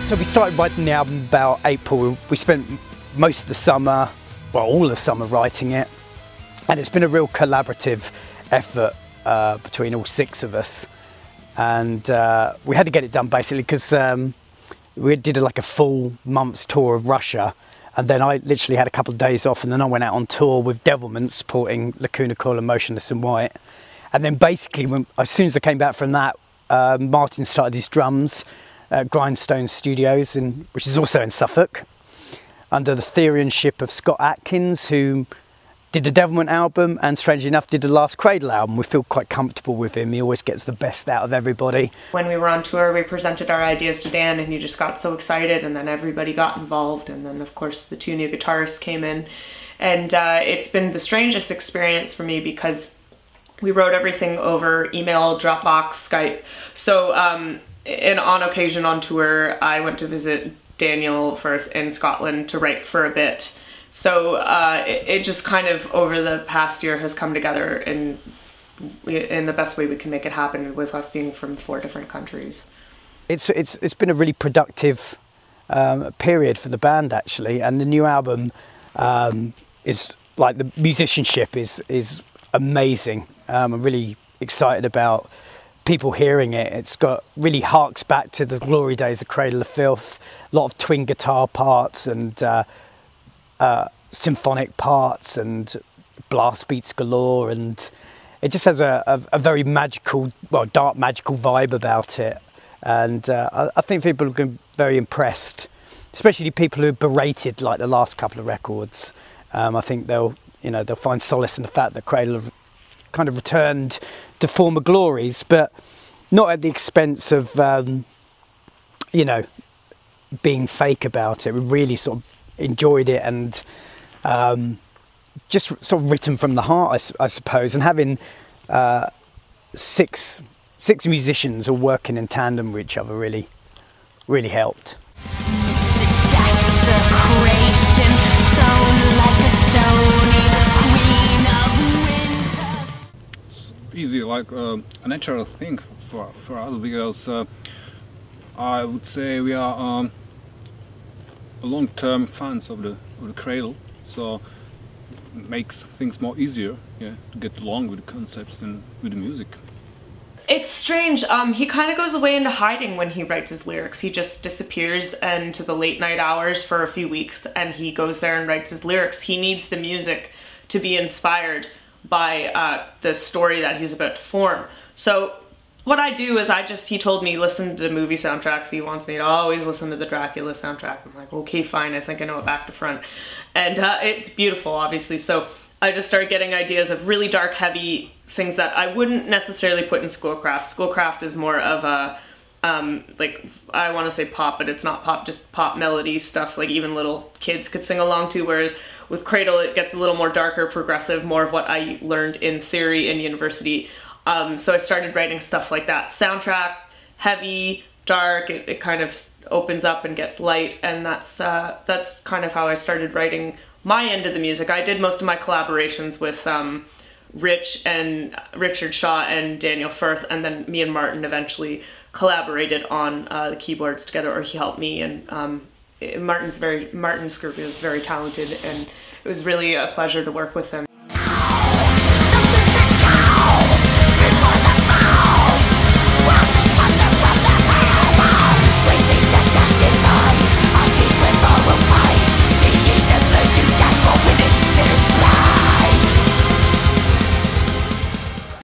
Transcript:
So we started writing the album about April. We spent most of the summer, well, all of the summer writing it. And it's been a real collaborative effort between all 6 of us. And we had to get it done basically because we did like a full month's tour of Russia. And then I literally had a couple of days off, and then I went out on tour with Devilment supporting Lacuna Coil and Motionless in White. And then basically, as soon as I came back from that, Martin started his drums at Grindstone Studios, which is also in Suffolk, under the theorianship of Scott Atkins, who did the Devilment album and, strangely enough, did the last Cradle album. We feel quite comfortable with him. He always gets the best out of everybody. When we were on tour, we presented our ideas to Dan, and he just got so excited, and then everybody got involved, and then of course the 2 new guitarists came in. And it's been the strangest experience for me because we wrote everything over email, Dropbox, Skype. So on occasion on tour, I went to visit Daniel first in Scotland to write for a bit. So it just kind of over the past year has come together in the best way we can make it happen, with us being from 4 different countries. It's been a really productive period for the band actually, and the new album is like, the musicianship is amazing. I'm really excited about people hearing it. It's got really harks back to the glory days of Cradle of Filth. A lot of twin guitar parts and symphonic parts and blast beats galore, and it just has a very magical, well, dark magical vibe about it. And I think people have been very impressed, especially people who berated like the last couple of records. I think they'll find solace in the fact that Cradle have kind of returned to former glories, but not at the expense of being fake about it. We really sort of enjoyed it, and just sort of written from the heart, I suppose. And having six musicians all working in tandem with each other really helped. It's easy, like a natural thing for us, because I would say we are long-term fans of the Cradle, so it makes things more easier, yeah, to get along with the concepts and with the music. It's strange. He kind of goes away into hiding when he writes his lyrics. He just disappears into the late night hours for a few weeks, and he goes there and writes his lyrics. He needs the music to be inspired by the story that he's about to form. So what I do is he told me listen to movie soundtracks. He wants me to always listen to the Dracula soundtrack. I'm like, okay, fine, I think I know it back to front. And it's beautiful, obviously. So I just started getting ideas of really dark, heavy things that I wouldn't necessarily put in Schoolcraft. Schoolcraft is more of a, like, I want to say pop, but it's not pop, just pop melody stuff like even little kids could sing along to, whereas with Cradle it gets a little more darker, progressive, more of what I learned in theory in university. So I started writing stuff like that. Soundtrack, heavy, dark, it kind of opens up and gets light, and that's kind of how I started writing my end of the music. I did most of my collaborations with Richard Shaw and Daniel Firth, and then me and Martin eventually collaborated on the keyboards together, or he helped me. And Martin Scorpio is very talented, and it was really a pleasure to work with him.